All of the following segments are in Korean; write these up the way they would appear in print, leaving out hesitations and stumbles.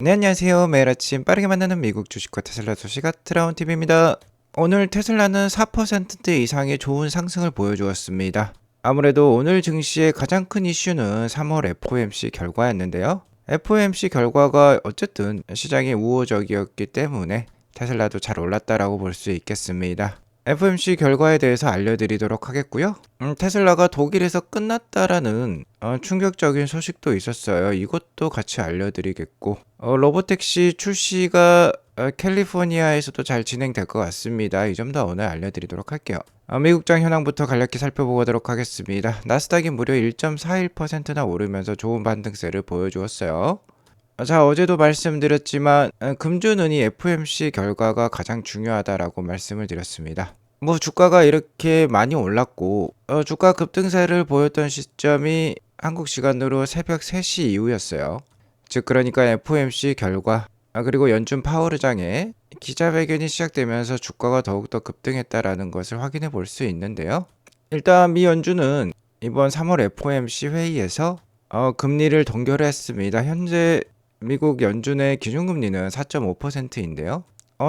네, 안녕하세요. 매일 아침 빠르게 만나는 미국 주식과 테슬라 소식 트라운TV입니다. 오늘 테슬라는 4% 이상의 좋은 상승을 보여주었습니다. 아무래도 오늘 증시의 가장 큰 이슈는 3월 FOMC 결과였는데요. FOMC 결과가 어쨌든 시장이 우호적이었기 때문에 테슬라도 잘 올랐다라고 볼 수 있겠습니다. FOMC 결과에 대해서 알려드리도록 하겠고요. 테슬라가 독일에서 끝났다라는 충격적인 소식도 있었어요. 이것도 같이 알려드리겠고, 로보택시 출시가 캘리포니아에서도 잘 진행될 것 같습니다. 이 점도 오늘 알려드리도록 할게요. 미국장 현황부터 간략히 살펴보도록 하겠습니다. 나스닥이 무려 1.41%나 오르면서 좋은 반등세를 보여주었어요. 자, 어제도 말씀드렸지만 금주는이 FOMC 결과가 가장 중요하다라고 말씀을 드렸습니다. 주가가 이렇게 많이 올랐고 주가 급등세를 보였던 시점이 한국 시간으로 새벽 3시 이후였어요. 즉 그러니까 FOMC 결과 그리고 연준 파월 의장의 기자회견이 시작되면서 주가가 더욱더 급등했다라는 것을 확인해 볼 수 있는데요. 일단 미 연준은 이번 3월 FOMC 회의에서 금리를 동결했습니다. 현재 미국 연준의 기준금리는 4.5%인데요.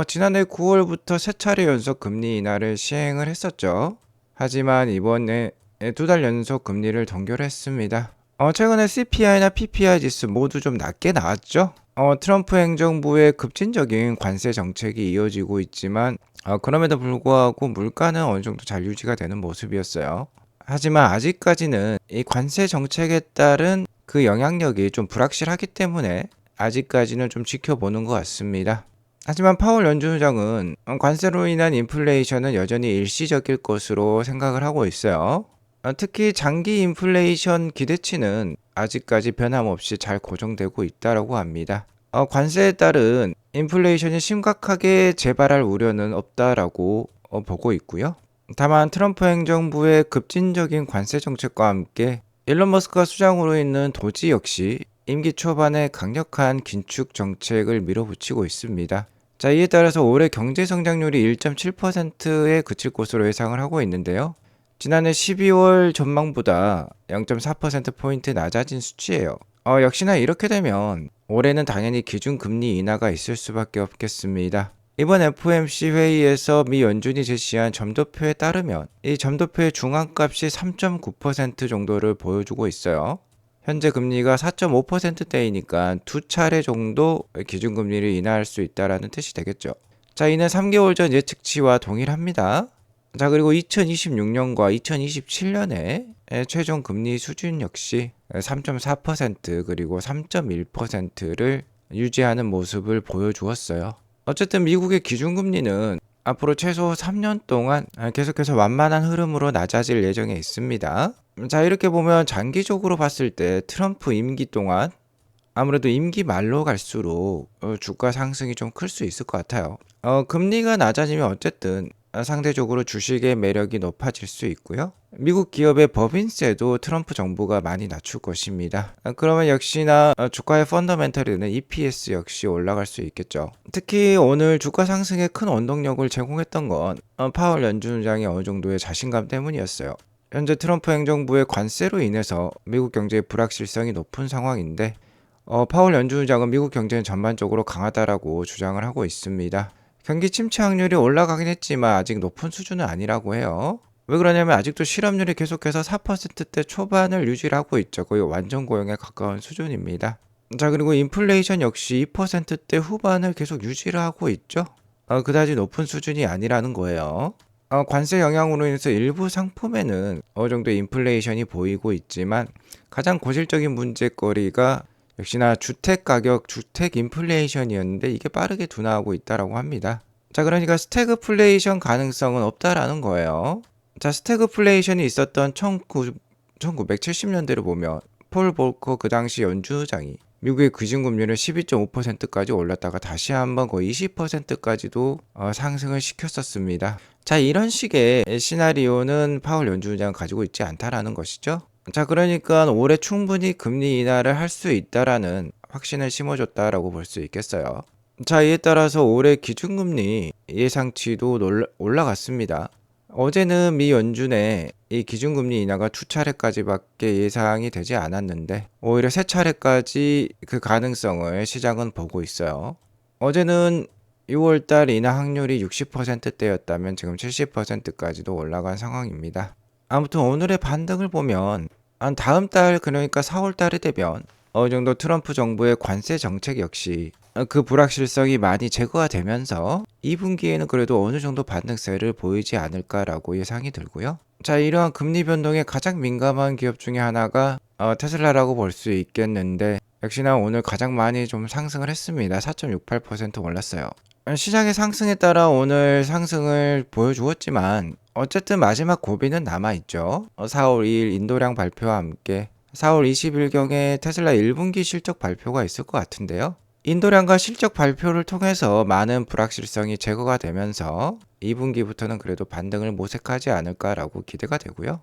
지난해 9월부터 세 차례 연속 금리 인하를 시행을 했었죠. 하지만 이번에 두 달 연속 금리를 동결했습니다. 최근에 CPI나 PPI 지수 모두 좀 낮게 나왔죠. 트럼프 행정부의 급진적인 관세 정책이 이어지고 있지만 그럼에도 불구하고 물가는 어느 정도 잘 유지가 되는 모습이었어요. 하지만 아직까지는 이 관세 정책에 따른 그 영향력이 좀 불확실하기 때문에 아직까지는 좀 지켜보는 것 같습니다. 하지만 파월 연준 의장은 관세로 인한 인플레이션은 여전히 일시적일 것으로 생각을 하고 있어요. 특히 장기 인플레이션 기대치는 아직까지 변함없이 잘 고정되고 있다고 합니다. 관세에 따른 인플레이션이 심각하게 재발할 우려는 없다라고 보고 있고요. 다만 트럼프 행정부의 급진적인 관세 정책과 함께 일론 머스크가 수장으로 있는 도지 역시 임기 초반에 강력한 긴축 정책을 밀어붙이고 있습니다. 자, 이에 따라서 올해 경제 성장률이 1.7%에 그칠 것으로 예상을 하고 있는데요. 지난해 12월 전망보다 0.4%포인트 낮아진 수치예요. 역시나 이렇게 되면 올해는 당연히 기준금리 인하가 있을 수밖에 없겠습니다. 이번 FOMC 회의에서 미 연준이 제시한 점도표에 따르면 이 점도표의 중앙값이 3.9% 정도를 보여주고 있어요. 현재 금리가 4.5%대이니까 두 차례 정도 기준금리를 인하할 수 있다는 뜻이 되겠죠. 자, 이는 3개월 전 예측치와 동일합니다. 자, 그리고 2026년과 2027년에 최종 금리 수준 역시 3.4% 그리고 3.1%를 유지하는 모습을 보여주었어요. 어쨌든 미국의 기준금리는 앞으로 최소 3년 동안 계속해서 완만한 흐름으로 낮아질 예정에 있습니다. 자, 이렇게 보면 장기적으로 봤을 때 트럼프 임기 동안 아무래도 임기 말로 갈수록 주가 상승이 좀 클 수 있을 것 같아요. 금리가 낮아지면 어쨌든 상대적으로 주식의 매력이 높아질 수 있고요. 미국 기업의 법인세도 트럼프 정부가 많이 낮출 것입니다. 그러면 역시나 주가의 펀더멘털이는 EPS 역시 올라갈 수 있겠죠. 특히 오늘 주가 상승에 큰 원동력을 제공했던 건 파월 연준 의장의 어느 정도의 자신감 때문이었어요. 현재 트럼프 행정부의 관세로 인해서 미국 경제의 불확실성이 높은 상황인데 파월 연준 의장은 미국 경제는 전반적으로 강하다라고 주장을 하고 있습니다. 경기 침체 확률이 올라가긴 했지만 아직 높은 수준은 아니라고 해요. 왜 그러냐면 아직도 실업률이 계속해서 4%대 초반을 유지하고 있죠. 거의 완전 고용에 가까운 수준입니다. 자, 그리고 인플레이션 역시 2%대 후반을 계속 유지를 하고 있죠. 그다지 높은 수준이 아니라는 거예요. 관세 영향으로 인해서 일부 상품에는 어느 정도 인플레이션이 보이고 있지만 가장 고질적인 문제거리가 역시나 주택 가격, 주택 인플레이션이었는데 이게 빠르게 둔화하고 있다라고 합니다. 자, 그러니까 스태그플레이션 가능성은 없다라는 거예요. 자, 스태그플레이션이 있었던 1970년대를 보면 폴 볼커 그 당시 연준의장이 미국의 기준금리를 12.5%까지 올렸다가 다시 한번 거의 20%까지도 상승을 시켰었습니다. 자, 이런 식의 시나리오는 파월 연준의장은 가지고 있지 않다라는 것이죠. 자, 그러니까 올해 충분히 금리 인하를 할 수 있다라는 확신을 심어줬다라고 볼 수 있겠어요. 자, 이에 따라서 올해 기준금리 예상치도 올라갔습니다. 어제는 미 연준의 이 기준금리 인하가 2차례까지밖에 예상이 되지 않았는데 오히려 3차례까지 그 가능성을 시장은 보고 있어요. 어제는 6월달 인하 확률이 60%대였다면 지금 70%까지도 올라간 상황입니다. 아무튼 오늘의 반등을 보면 한 다음 달 그러니까 4월달이 되면 어느 정도 트럼프 정부의 관세 정책 역시 그 불확실성이 많이 제거가 되면서 2분기에는 그래도 어느 정도 반등세를 보이지 않을까라고 예상이 들고요. 자, 이러한 금리 변동에 가장 민감한 기업 중에 하나가 테슬라라고 볼 수 있겠는데 역시나 오늘 가장 많이 좀 상승을 했습니다. 4.68% 올랐어요. 시장의 상승에 따라 오늘 상승을 보여주었지만 어쨌든 마지막 고비는 남아있죠. 4월 2일 인도량 발표와 함께 4월 20일경에 테슬라 1분기 실적 발표가 있을 것 같은데요. 인도량과 실적 발표를 통해서 많은 불확실성이 제거가 되면서 2분기부터는 그래도 반등을 모색하지 않을까라고 기대가 되고요.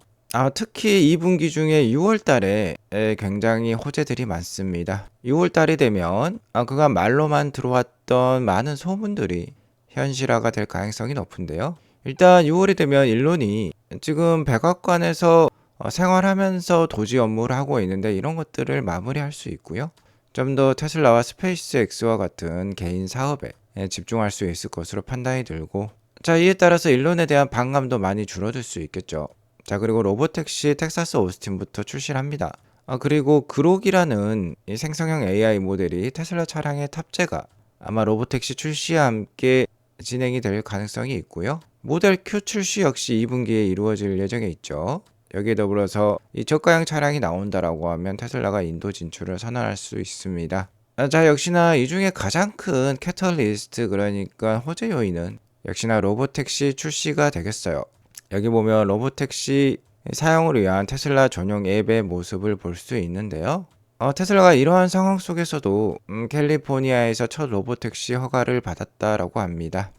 특히 2분기 중에 6월 달에 굉장히 호재들이 많습니다. 6월 달이 되면 그간 말로만 들어왔던 많은 소문들이 현실화가 될 가능성이 높은데요. 일단 6월이 되면 일론이 지금 백악관에서 생활하면서 도지 업무를 하고 있는데 이런 것들을 마무리할 수 있고요. 좀 더 테슬라와 스페이스X와 같은 개인 사업에 집중할 수 있을 것으로 판단이 들고, 자, 이에 따라서 일론에 대한 반감도 많이 줄어들 수 있겠죠. 자, 그리고 로보택시 텍사스 오스틴부터 출시를 합니다. 그리고 그록이라는 이 생성형 AI 모델이 테슬라 차량의 탑재가 아마 로보택시 출시와 함께 진행이 될 가능성이 있고요. 모델 Q 출시 역시 2분기에 이루어질 예정에 있죠. 여기에 더불어서 이 저가형 차량이 나온다라고 하면 테슬라가 인도 진출을 선언할 수 있습니다. 자, 역시나 이 중에 가장 큰 캐털리스트, 그러니까 호재 요인은 역시나 로보택시 출시가 되겠어요. 여기 보면 로보택시 사용을 위한 테슬라 전용 앱의 모습을 볼 수 있는데요. 테슬라가 이러한 상황 속에서도 캘리포니아에서 첫 로보택시 허가를 받았다라고 합니다.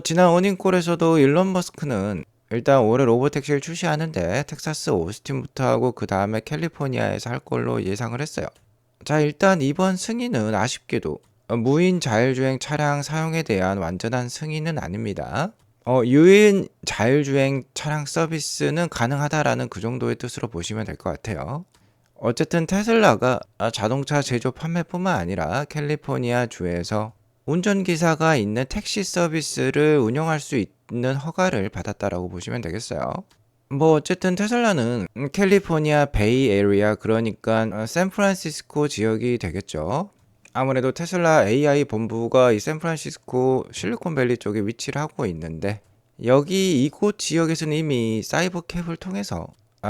지난 어닝콜에서도 일론 머스크는 일단 올해 로보택시를 출시하는데 텍사스 오스틴부터 하고 그 다음에 캘리포니아에서 할 걸로 예상을 했어요. 자, 일단 이번 승인은 아쉽게도 무인 자율주행 차량 사용에 대한 완전한 승인은 아닙니다. 유인 자율주행 차량 서비스는 가능하다라는 그 정도의 뜻으로 보시면 될 것 같아요. 어쨌든 테슬라가 자동차 제조 판매뿐만 아니라 캘리포니아 주에서 운전기사가 있는 택시 서비스를 운영할 수 있는 허가를 받았다라고 보시면 되겠어요. 어쨌든 테슬라는 캘리포니아 베이 에리아, 그러니까 샌프란시스코 지역이 되겠죠. 아무래도 테슬라 AI 본부가 이 샌프란시스코 실리콘밸리 쪽에 위치를 하고 있는데 여기 이곳 지역에서는 이미 사이버캡을 통해서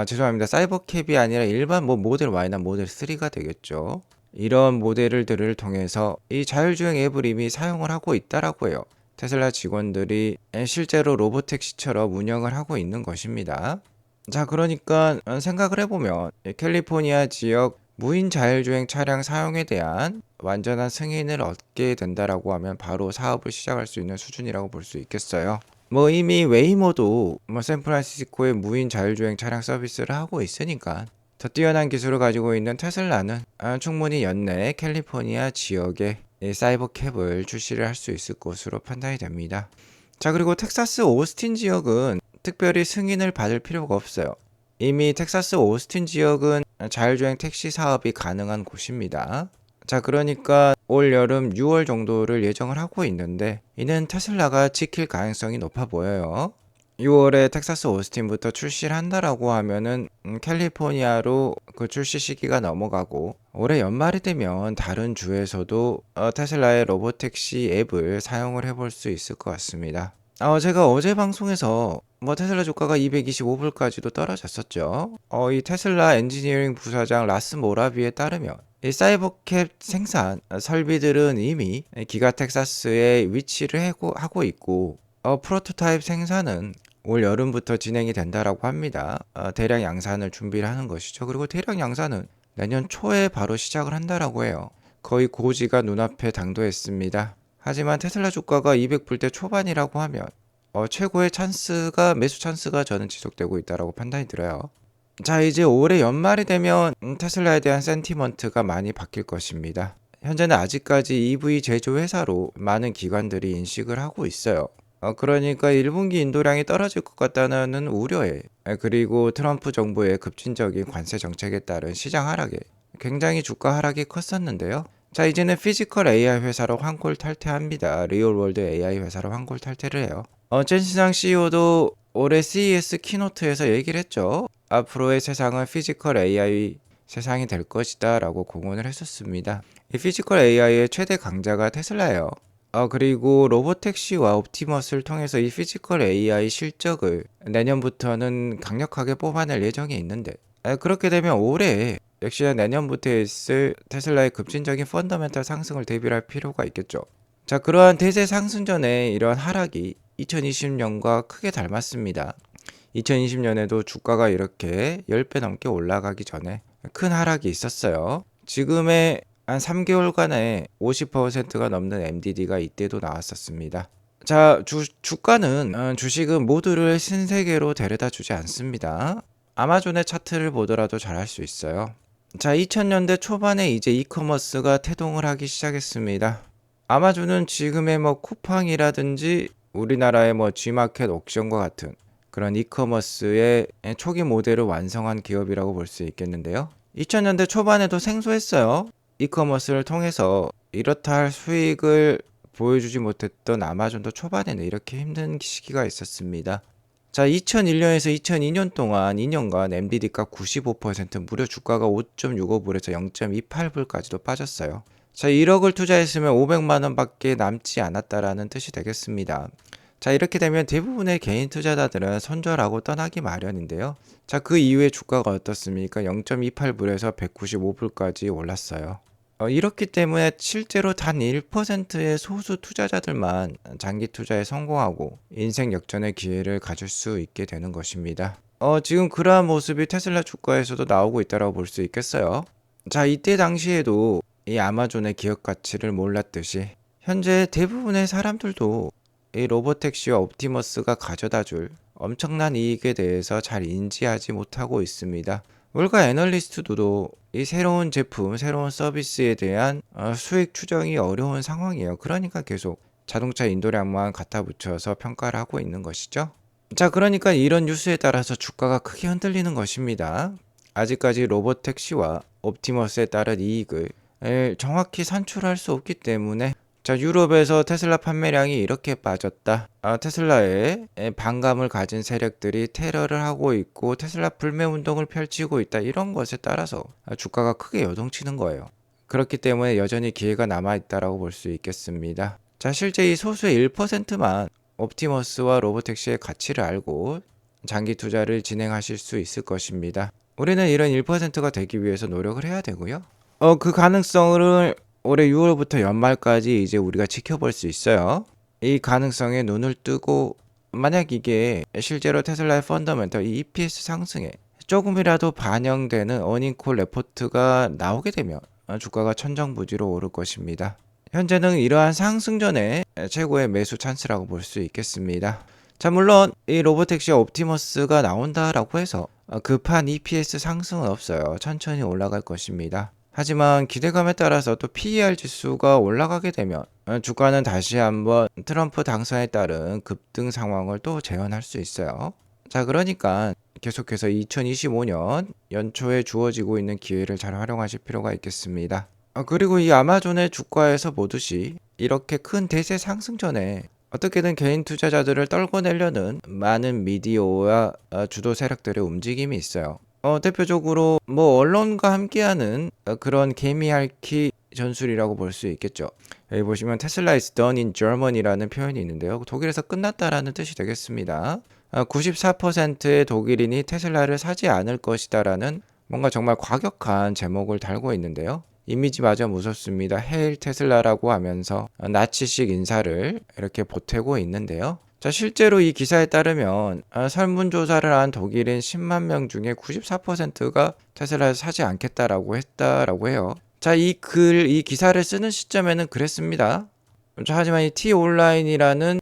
죄송합니다. 사이버캡이 아니라 일반 모델 Y나 모델 3가 되겠죠. 이런 모델들을 통해서 이 자율주행 앱을 이미 사용을 하고 있다라고 해요. 테슬라 직원들이 실제로 로보택시처럼 운영을 하고 있는 것입니다. 자, 그러니까 생각을 해보면 캘리포니아 지역 무인 자율주행 차량 사용에 대한 완전한 승인을 얻게 된다라고 하면 바로 사업을 시작할 수 있는 수준이라고 볼 수 있겠어요. 이미 웨이모도 샌프란시스코에 무인 자율주행 차량 서비스를 하고 있으니까 더 뛰어난 기술을 가지고 있는 테슬라는 충분히 연내 캘리포니아 지역에 사이버캡을 출시를 할 수 있을 것으로 판단이 됩니다. 자, 그리고 텍사스 오스틴 지역은 특별히 승인을 받을 필요가 없어요. 이미 텍사스 오스틴 지역은 자율주행 택시 사업이 가능한 곳입니다. 자, 그러니까 올 여름 6월 정도를 예정을 하고 있는데 이는 테슬라가 지킬 가능성이 높아 보여요. 6월에 텍사스 오스틴부터 출시를 한다라고 하면은 캘리포니아로 그 출시 시기가 넘어가고 올해 연말이 되면 다른 주에서도 테슬라의 로보택시 앱을 사용을 해볼 수 있을 것 같습니다. 제가 어제 방송에서 테슬라 주가가 225불까지도 떨어졌었죠. 이 테슬라 엔지니어링 부사장 라스 모라비에 따르면 이 사이버캡 생산 설비들은 이미 기가 텍사스에 위치를 하고 있고 프로토타입 생산은 올 여름부터 진행이 된다라고 합니다. 대량 양산을 준비를 하는 것이죠. 그리고 대량 양산은 내년 초에 바로 시작을 한다라고 해요. 거의 고지가 눈앞에 당도했습니다. 하지만 테슬라 주가가 200불대 초반이라고 하면 최고의 매수 찬스가 저는 지속되고 있다라고 판단이 들어요. 자, 이제 올해 연말이 되면 테슬라에 대한 센티먼트가 많이 바뀔 것입니다. 현재는 아직까지 EV 제조 회사로 많은 기관들이 인식을 하고 있어요. 그러니까 1분기 인도량이 떨어질 것 같다는 우려에, 그리고 트럼프 정부의 급진적인 관세 정책에 따른 시장 하락에 굉장히 주가 하락이 컸었는데요. 자, 이제는 피지컬 AI 회사로 환골 탈퇴합니다. 리얼월드 AI 회사로 환골 탈퇴를 해요. 젠시상 CEO도 올해 CES 키노트에서 얘기를 했죠. 앞으로의 세상은 피지컬 AI 세상이 될 것이다 라고 공언을 했었습니다. 이 피지컬 AI의 최대 강자가 테슬라예요. 그리고 로보택시와 옵티머스를 통해서 이 피지컬 AI 실적을 내년부터는 강력하게 뽑아낼 예정이 있는데, 그렇게 되면 올해 역시나 내년부터 있을 테슬라의 급진적인 펀더멘탈 상승을 대비할 필요가 있겠죠. 자, 그러한 대세 상승 전에 이러한 하락이 2020년과 크게 닮았습니다. 2020년에도 주가가 이렇게 10배 넘게 올라가기 전에 큰 하락이 있었어요. 지금의 한 3개월간에 50%가 넘는 MDD가 이때도 나왔었습니다. 자, 주가는 주식은 모두를 신세계로 데려다 주지 않습니다. 아마존의 차트를 보더라도 잘 알 수 있어요. 자, 2000년대 초반에 이제 이커머스가 태동을 하기 시작했습니다. 아마존은 지금의 쿠팡이라든지 우리나라의 G마켓 옥션과 같은 그런 이커머스의 초기 모델을 완성한 기업이라고 볼 수 있겠는데요. 2000년대 초반에도 생소했어요. 이커머스를 통해서 이렇다 할 수익을 보여주지 못했던 아마존도 초반에는 이렇게 힘든 시기가 있었습니다. 자, 2001년에서 2002년 동안 2년간 MDD가 95% 무려 주가가 5.65불에서 0.28불까지도 빠졌어요. 자, 1억을 투자했으면 500만 원밖에 남지 않았다라는 뜻이 되겠습니다. 자, 이렇게 되면 대부분의 개인 투자자들은 손절하고 떠나기 마련인데요. 자, 그 이후에 주가가 어떻습니까? 0.28불에서 195불까지 올랐어요. 이렇기 때문에 실제로 단 1%의 소수 투자자들만 장기 투자에 성공하고 인생 역전의 기회를 가질 수 있게 되는 것입니다. 지금 그러한 모습이 테슬라 주가에서도 나오고 있다고 볼 수 있겠어요. 자, 이때 당시에도 이 아마존의 기업 가치를 몰랐듯이 현재 대부분의 사람들도 이 로보택시와 옵티머스가 가져다줄 엄청난 이익에 대해서 잘 인지하지 못하고 있습니다. 물가 애널리스트도 이 새로운 제품, 새로운 서비스에 대한 수익 추정이 어려운 상황이에요. 그러니까 계속 자동차 인도량만 갖다 붙여서 평가를 하고 있는 것이죠. 자, 그러니까 이런 뉴스에 따라서 주가가 크게 흔들리는 것입니다. 아직까지 로보택시와 옵티머스에 따른 이익을 정확히 산출할 수 없기 때문에, 자, 유럽에서 테슬라 판매량이 이렇게 빠졌다. 테슬라에 반감을 가진 세력들이 테러를 하고 있고 테슬라 불매 운동을 펼치고 있다. 이런 것에 따라서 주가가 크게 요동치는 거예요. 그렇기 때문에 여전히 기회가 남아있다라고 볼 수 있겠습니다. 자, 실제 이 소수의 1%만 옵티머스와 로보택시의 가치를 알고 장기 투자를 진행하실 수 있을 것입니다. 우리는 이런 1%가 되기 위해서 노력을 해야 되고요. 그 가능성을 올해 6월부터 연말까지 이제 우리가 지켜볼 수 있어요. 이 가능성에 눈을 뜨고 만약 이게 실제로 테슬라의 펀더멘털 이 EPS 상승에 조금이라도 반영되는 어닝콜 레포트가 나오게 되면 주가가 천정부지로 오를 것입니다. 현재는 이러한 상승 전에 최고의 매수 찬스라고 볼 수 있겠습니다. 자, 물론 이 로보택시와 옵티머스가 나온다라고 해서 급한 EPS 상승은 없어요. 천천히 올라갈 것입니다. 하지만 기대감에 따라서 또 PER 지수가 올라가게 되면 주가는 다시 한번 트럼프 당선에 따른 급등 상황을 또 재현할 수 있어요. 자, 그러니까 계속해서 2025년 연초에 주어지고 있는 기회를 잘 활용하실 필요가 있겠습니다. 그리고 이 아마존의 주가에서 보듯이 이렇게 큰 대세 상승 전에 어떻게든 개인 투자자들을 떨궈내려는 많은 미디어와 주도 세력들의 움직임이 있어요. 대표적으로 언론과 함께하는 그런 개미핥기 전술이라고 볼 수 있겠죠. 여기 보시면 테슬라 is done in Germany라는 표현이 있는데요. 독일에서 끝났다라는 뜻이 되겠습니다. 94%의 독일인이 테슬라를 사지 않을 것이다라는 뭔가 정말 과격한 제목을 달고 있는데요. 이미지마저 무섭습니다. 헤일 테슬라라고 하면서 나치식 인사를 이렇게 보태고 있는데요. 자, 실제로 이 기사에 따르면 설문조사를 한 독일인 10만 명 중에 94%가 테슬라를 사지 않겠다라고 했다라고 해요. 자, 이 기사를 쓰는 시점에는 그랬습니다. 자, 하지만 이 T-온라인이라는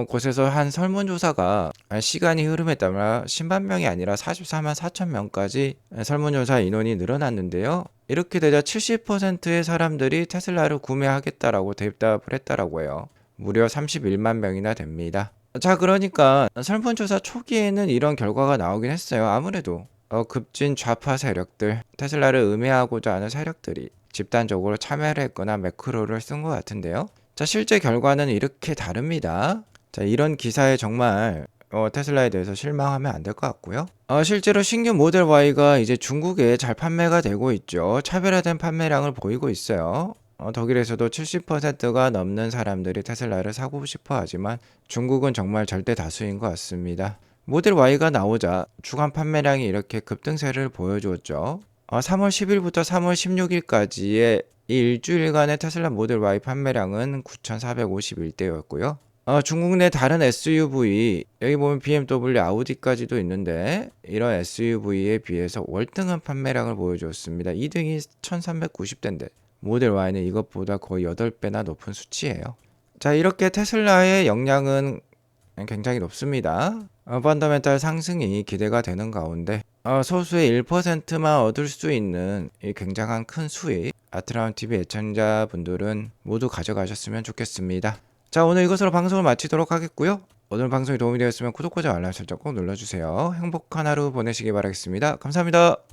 곳에서 한 설문조사가 시간이 흐름에 따라 10만 명이 아니라 44만 4천 명까지 설문조사 인원이 늘어났는데요. 이렇게 되자 70%의 사람들이 테슬라를 구매하겠다라고 대답을 했다라고 해요. 무려 31만 명이나 됩니다. 자, 그러니까 설문조사 초기에는 이런 결과가 나오긴 했어요. 아무래도 급진 좌파 세력들, 테슬라를 음해하고자 하는 세력들이 집단적으로 참여를 했거나 매크로를 쓴 것 같은데요. 자, 실제 결과는 이렇게 다릅니다. 자, 이런 기사에 정말 테슬라에 대해서 실망하면 안 될 것 같고요. 실제로 신규 모델 Y가 이제 중국에 잘 판매가 되고 있죠. 차별화된 판매량을 보이고 있어요. 독일에서도 70%가 넘는 사람들이 테슬라를 사고 싶어 하지만 중국은 정말 절대 다수인 것 같습니다. 모델 Y가 나오자 주간 판매량이 이렇게 급등세를 보여주었죠. 3월 10일부터 3월 16일까지의 이 일주일간의 테슬라 모델 Y 판매량은 9,451대였고요. 중국 내 다른 SUV, 여기 보면 BMW, 아우디까지도 있는데 이런 SUV에 비해서 월등한 판매량을 보여주었습니다. 2등이 1390대인데 모델 Y는 이것보다 거의 8배나 높은 수치예요. 자, 이렇게 테슬라의 역량은 굉장히 높습니다. 펀더멘탈 상승이 기대가 되는 가운데 소수의 1%만 얻을 수 있는 이 굉장한 큰 수익, 아트라운TV 애청자분들은 모두 가져가셨으면 좋겠습니다. 자, 오늘 이것으로 방송을 마치도록 하겠고요. 오늘 방송이 도움이 되었으면 구독과 알람 설정 꼭 눌러주세요. 행복한 하루 보내시기 바라겠습니다. 감사합니다.